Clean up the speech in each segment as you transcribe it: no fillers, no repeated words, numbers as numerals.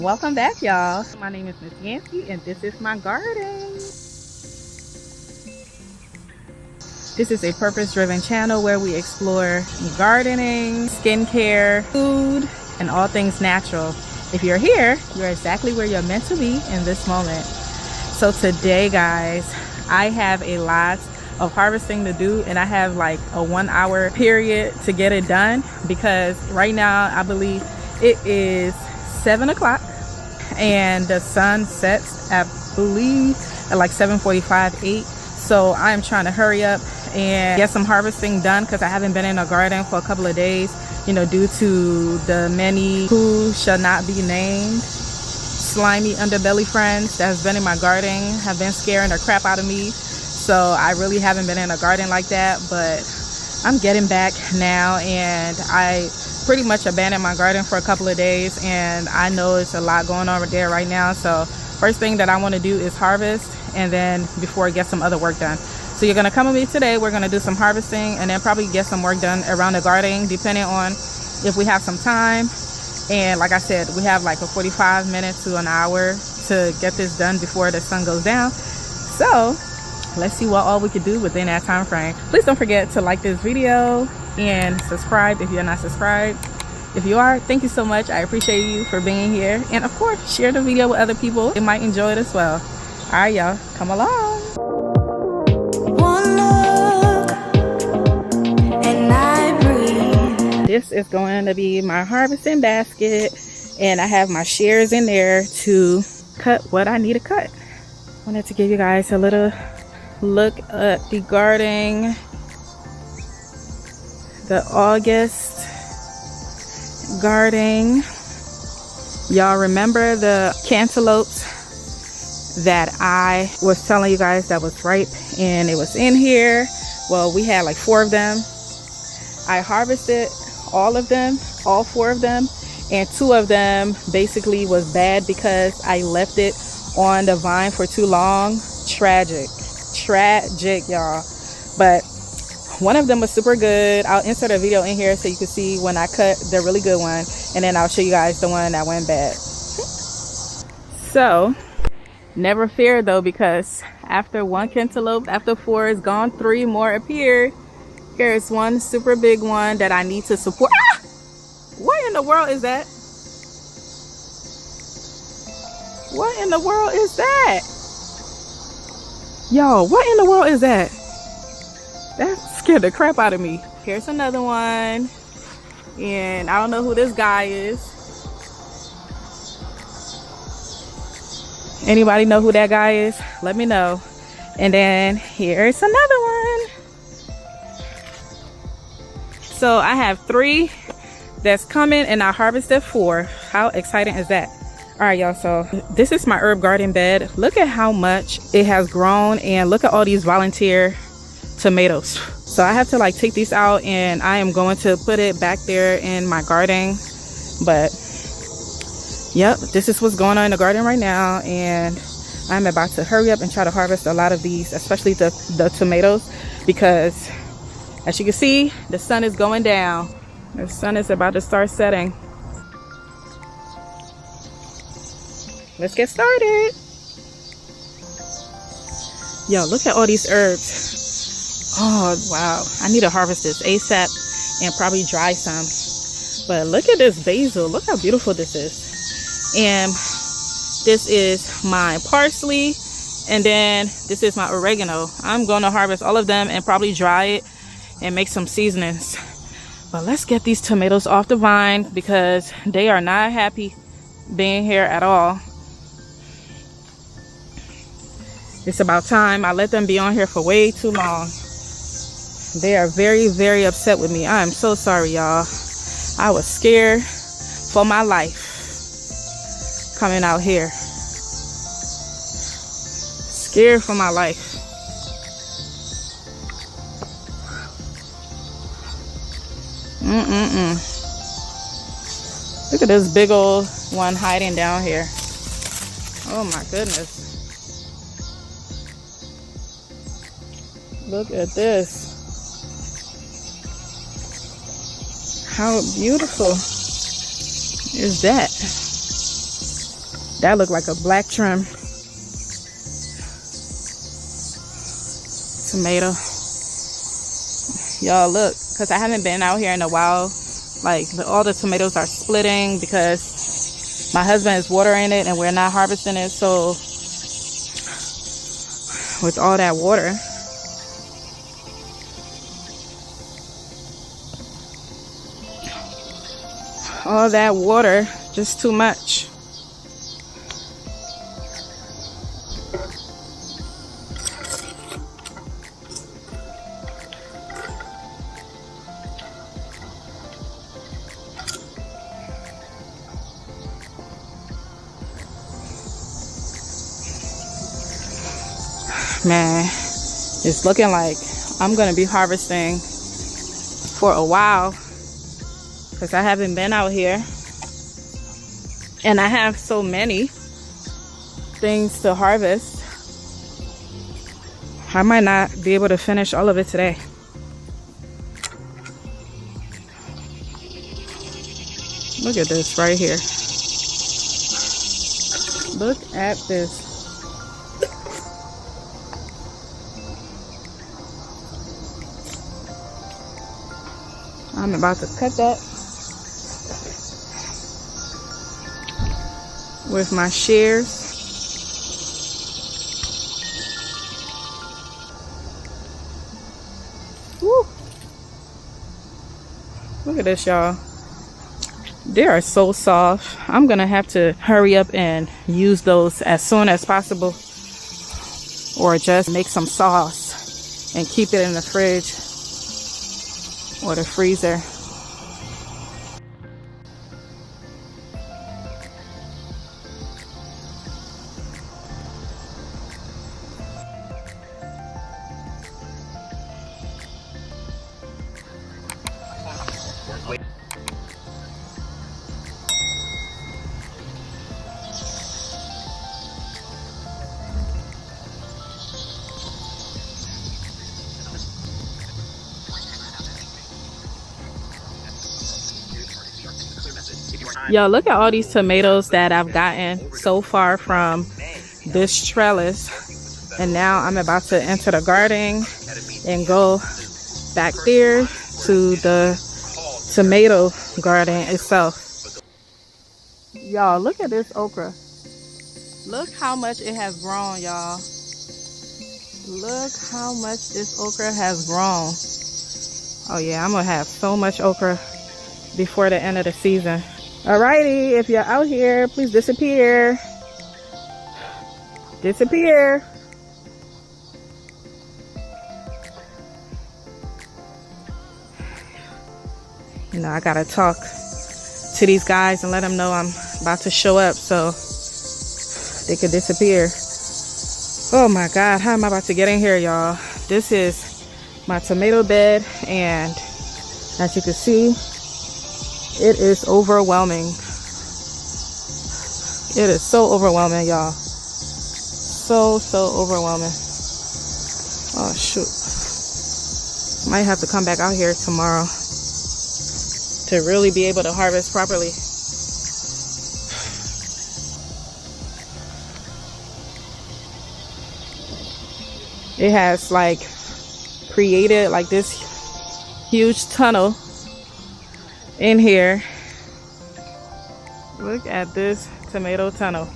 Welcome back, y'all. My name is Miss Yancy and this is my garden. This is a purpose-driven channel where we explore gardening, skincare, food, and all things natural. If you're here, you're exactly where you're meant to be in this moment. So today, guys, I have a lot of harvesting to do, and I have like a 1 hour period to get it done because right now I believe it is 7 o'clock and the sun sets at, I believe, at like 7:45, 8. So I'm trying to hurry up and get some harvesting done because I haven't been in a garden for a couple of days, you know, due to the many who shall not be named slimy underbelly friends that has been in my garden have been scaring the crap out of me. So I really haven't been in a garden like that, but I'm getting back now, and I pretty much abandoned my garden for a couple of days, and I know it's a lot going on there right now. So first thing that I want to do is harvest, and then before I get some other work done. So you're gonna come with me today. We're gonna do some harvesting and then probably get some work done around the garden depending on if we have some time. And like I said, we have like a 45 minutes to an hour to get this done before the sun goes down. So let's see what all we could do within that time frame. Please don't forget to like this video and subscribe if you're not subscribed. If you are, thank you so much. I appreciate you for being here, and of course share the video with other people. They might enjoy it as well. All right, y'all, come along. This is going to be my harvesting basket, and I have my shears in there to cut what I need to cut. Wanted to give you guys a little look at the garden, the August garden. Y'all remember the cantaloupes that I was telling you guys that was ripe and it was in here? Well, we had like 4 of them. I harvested all of them, all 4 of them, and 2 of them basically was bad because I left it on the vine for too long. Tragic, y'all. But one of them was super good. I'll insert a video in here so you can see when I cut the really good one, and then I'll show you guys the one that went bad. So never fear though, because after 1 cantaloupe, after 4 is gone, 3 more appear. Here's one super big one that I need to support. Ah! What in the world is that? What in the world is that? Yo, what in the world is that? That scared the crap out of me. Here's another one. And I don't know who this guy is. Anybody know who that guy is? Let me know. And then here's another one. So I have 3 that's coming, and I harvested 4. How exciting is that? All right, y'all, so this is my herb garden bed. Look at how much it has grown, and look at all these volunteer tomatoes. So I have to like take these out, and I am going to put it back there in my garden. But yep, this is what's going on in the garden right now, and I'm about to hurry up and try to harvest a lot of these, especially the tomatoes, because as you can see, the sun is going down. The sun is about to start setting. Let's get started. Yo, look at all these herbs. Oh, wow. I need to harvest this ASAP and probably dry some. But look at this basil. Look how beautiful this is. And this is my parsley. And then this is my oregano. I'm going to harvest all of them and probably dry it and make some seasonings. But let's get these tomatoes off the vine because they are not happy being here at all. It's about time. I let them be on here for way too long. They are very, very upset with me. I am so sorry, y'all. I was scared for my life coming out here. Scared for my life. Look at this big old one hiding down here. Oh my goodness. Look at this. How beautiful is that? That looked like a black trim tomato. Y'all look, because I haven't been out here in a while. Like all the tomatoes are splitting because my husband is watering it and we're not harvesting it. So with all that water, just too much. Man, it's looking like I'm gonna be harvesting for a while because I haven't been out here and I have so many things to harvest. I might not be able to finish all of it today. Look at this right here. Look at this. I'm about to cut that with my shears. Woo. Look at this, y'all. They are so soft. I'm gonna have to hurry up and use those as soon as possible, or just make some sauce and keep it in the fridge or the freezer. Yo, look at all these tomatoes that I've gotten so far from this trellis. And now I'm about to enter the garden and go back there to the tomato garden itself. Y'all, look at this okra. Look how much it has grown, y'all. Look how much this okra has grown. Oh yeah, I'm gonna have so much okra before the end of the season. Alrighty, if you're out here, please disappear. Disappear. You know, I gotta talk to these guys and let them know I'm about to show up so they could disappear. Oh my God, how am I about to get in here, y'all? This is my tomato bed, and as you can see, it is overwhelming. It is so overwhelming, y'all. So overwhelming. Oh shoot. Might have to come back out here tomorrow to really be able to harvest properly. It has like created like this huge tunnel in here. Look at this tomato tunnel.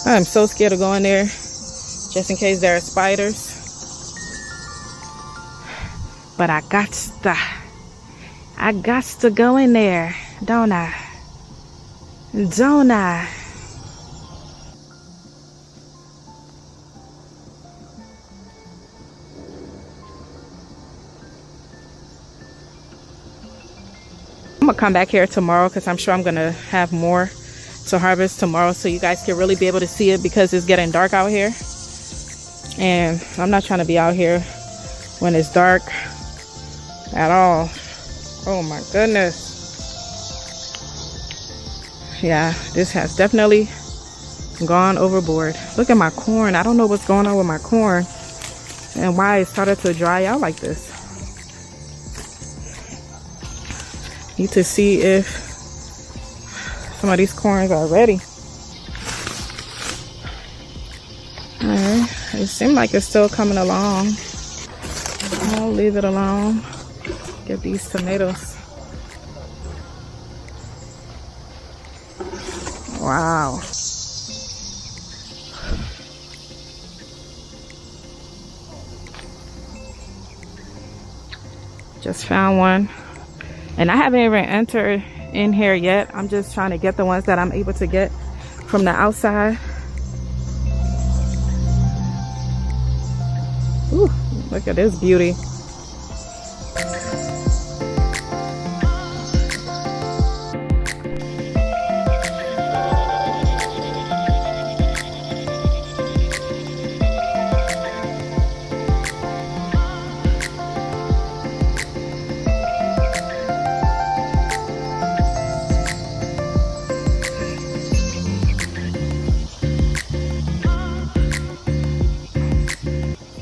I'm so scared of going there just in case there are spiders. But I got to go in there, don't I? Don't I? I'm gonna come back here tomorrow because I'm sure I'm gonna have more to harvest tomorrow so you guys can really be able to see it, because it's getting dark out here and I'm not trying to be out here when it's dark at all. Oh my goodness. Yeah, this has definitely gone overboard. Look at my corn. I don't know what's going on with my corn and why it started to dry out like this. Need to see if Some of these corns are ready. Alright, it seems like it's still coming along. I'll leave it alone. Get these tomatoes. Wow. Just found one. And I haven't even entered in here yet. I'm just trying to get the ones that I'm able to get from the outside. Ooh, look at this beauty.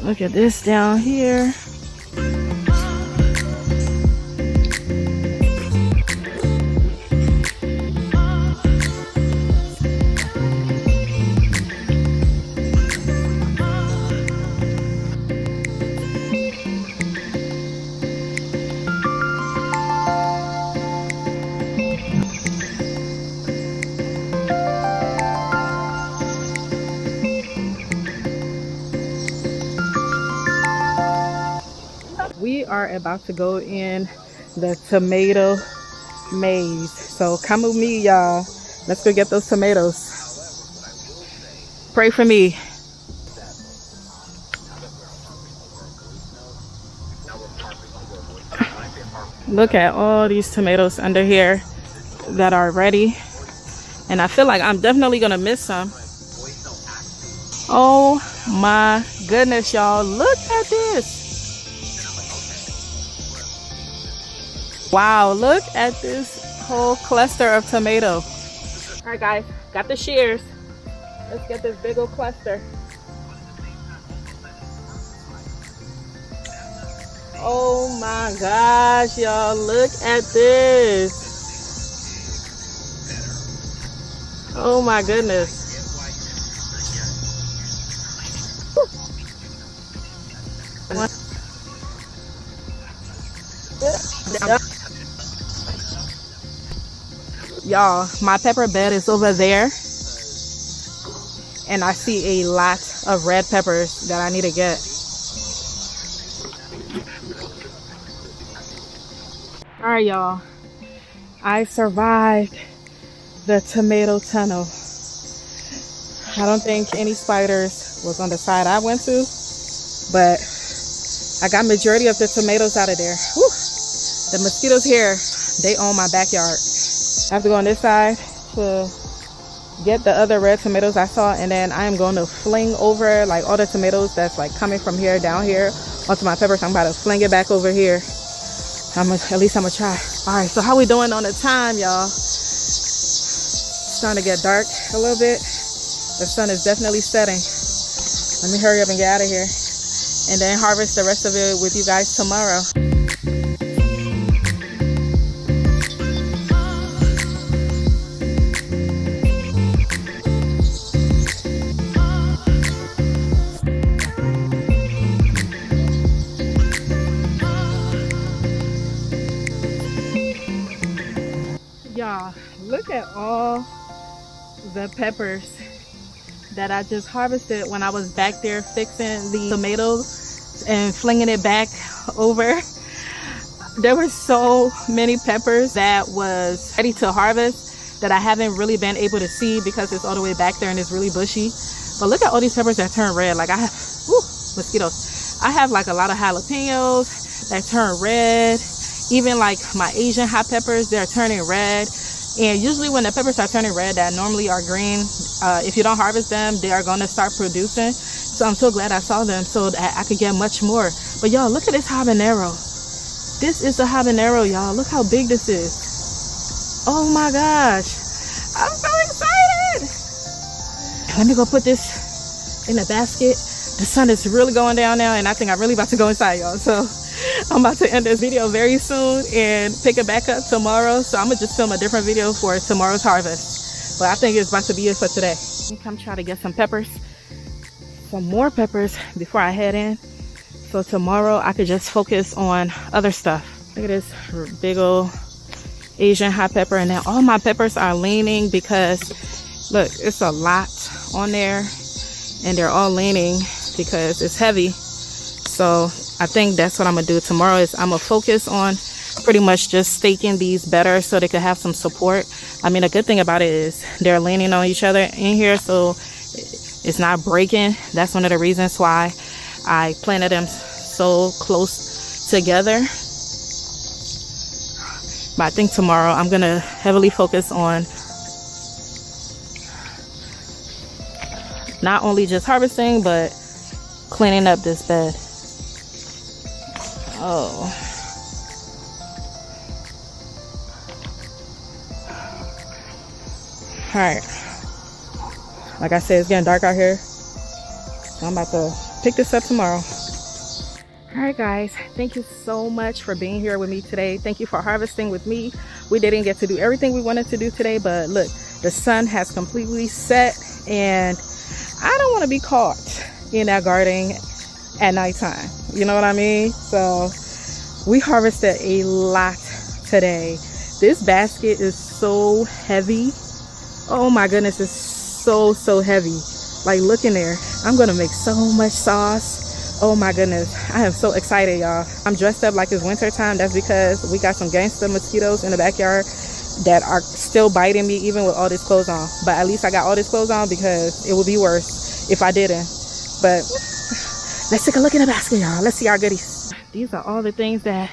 Look at this down here. We are about to go in the tomato maze. So come with me, y'all. Let's go get those tomatoes. Pray for me. Look at all these tomatoes under here that are ready. And I feel like I'm definitely gonna miss some. Oh my goodness, y'all. Look at this. Wow, look at this whole cluster of tomato. All right, guys, got the shears. Let's get this big old cluster. Oh my gosh, y'all, look at this. Oh my goodness. Y'all, my pepper bed is over there, and I see a lot of red peppers that I need to get. All right, y'all, I survived the tomato tunnel. I don't think any spiders was on the side I went to, but I got majority of the tomatoes out of there. Whew. The mosquitoes here, they own my backyard. I have to go on this side to get the other red tomatoes I saw, and then I am going to fling over like all the tomatoes that's like coming from here down here onto my peppers. I'm about to fling it back over here. At least I'm gonna try. All right, so how we doing on the time, y'all? It's starting to get dark a little bit. The sun is definitely setting. Let me hurry up and get out of here, and then harvest the rest of it with you guys tomorrow. Y'all, look at all the peppers that I just harvested when I was back there fixing the tomatoes and flinging it back over. There were so many peppers that was ready to harvest that I haven't really been able to see because it's all the way back there and it's really bushy. But look at all these peppers that turn red. Like I have, mosquitoes. I have like a lot of jalapenos that turn red. Even like my Asian hot peppers, they're turning red. And usually when the peppers are turning red that normally are green, if you don't harvest them, they are going to start producing. So I'm so glad I saw them so that I could get much more. But y'all, look at this habanero. This is a habanero, y'all. Look how big this is. Oh my gosh. I'm so excited. Let me go put this in a basket. The sun is really going down now, and I think I'm really about to go inside, y'all. So I'm about to end this video very soon and pick it back up tomorrow. So I'm gonna just film a different video for tomorrow's harvest. But I think it's about to be it for today. Come try to get some peppers, some more peppers before I head in. So tomorrow I could just focus on other stuff. Look at this big old Asian hot pepper. And then all my peppers are leaning because look, it's a lot on there and they're all leaning because it's heavy. So I think that's what I'm gonna do tomorrow is I'm gonna focus on pretty much just staking these better so they could have some support. I mean, the good thing about it is they're leaning on each other in here, so it's not breaking. That's one of the reasons why I planted them so close together. But I think tomorrow I'm gonna heavily focus on not only just harvesting, but cleaning up this bed. Oh. All right. Like I said, it's getting dark out here. So I'm about to pick this up tomorrow. All right, guys. Thank you so much for being here with me today. Thank you for harvesting with me. We didn't get to do everything we wanted to do today, but look, the sun has completely set and I don't want to be caught in that garden at nighttime. You know what I mean? So we harvested a lot today. This basket is so heavy. Oh my goodness, it's so heavy. Like, look in there. I'm gonna make so much sauce. Oh my goodness, I am so excited, y'all. I'm dressed up like it's winter time. That's because we got some gangster mosquitoes in the backyard that are still biting me even with all this clothes on. But at least I got all this clothes on because it would be worse if I didn't. But let's take a look in the basket, y'all. Let's see our goodies. These are all the things that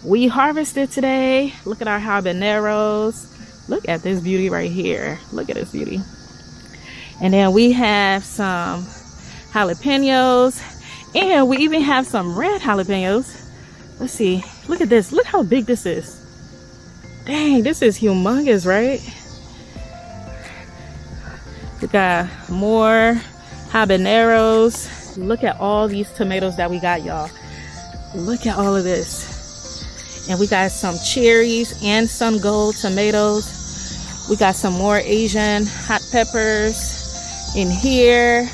we harvested today. Look at our habaneros. Look at this beauty right here. Look at this beauty. And then we have some jalapenos. And we even have some red jalapenos. Let's see. Look at this. Look how big this is. Dang, this is humongous, right? We got more habaneros. Look at all these tomatoes that we got, y'all. Look at all of this. And we got some cherries and some gold tomatoes. We got some more Asian hot peppers in here.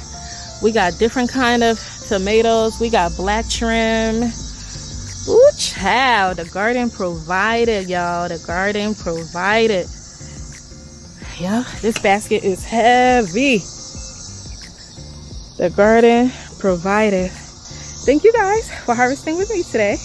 We got different kind of tomatoes. We got black trim. Ooh, child, the garden provided, y'all. The garden provided. Yeah, this basket is heavy. The garden provided. Thank you guys for harvesting with me today.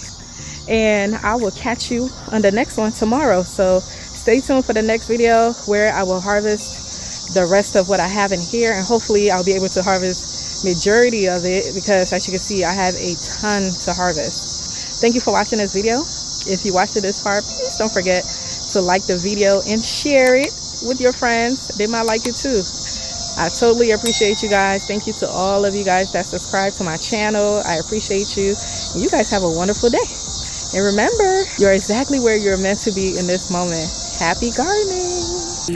And I will catch you on the next one tomorrow. So stay tuned for the next video where I will harvest the rest of what I have in here. And hopefully I'll be able to harvest majority of it because as you can see, I have a ton to harvest. Thank you for watching this video. If you watched it this far, please don't forget to like the video and share it with your friends. They might like it too. I totally appreciate you guys. Thank you to all of you guys that subscribe to my channel. I appreciate you. And you guys have a wonderful day. And remember, you're exactly where you're meant to be in this moment. Happy gardening.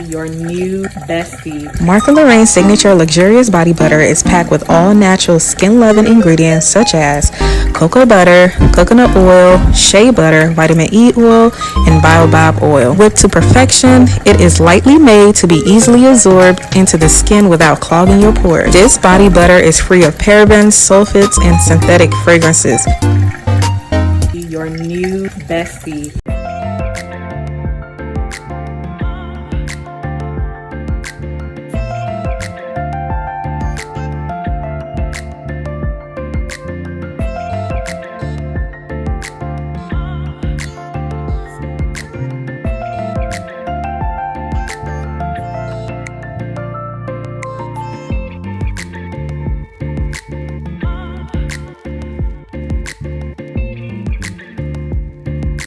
Your new bestie. Martha Lorraine's signature luxurious body butter is packed with all natural skin-loving ingredients such as cocoa butter, coconut oil, shea butter, vitamin E oil, and baobab oil. Whipped to perfection, it is lightly made to be easily absorbed into the skin without clogging your pores. This body butter is free of parabens, sulfates, and synthetic fragrances. Your new bestie.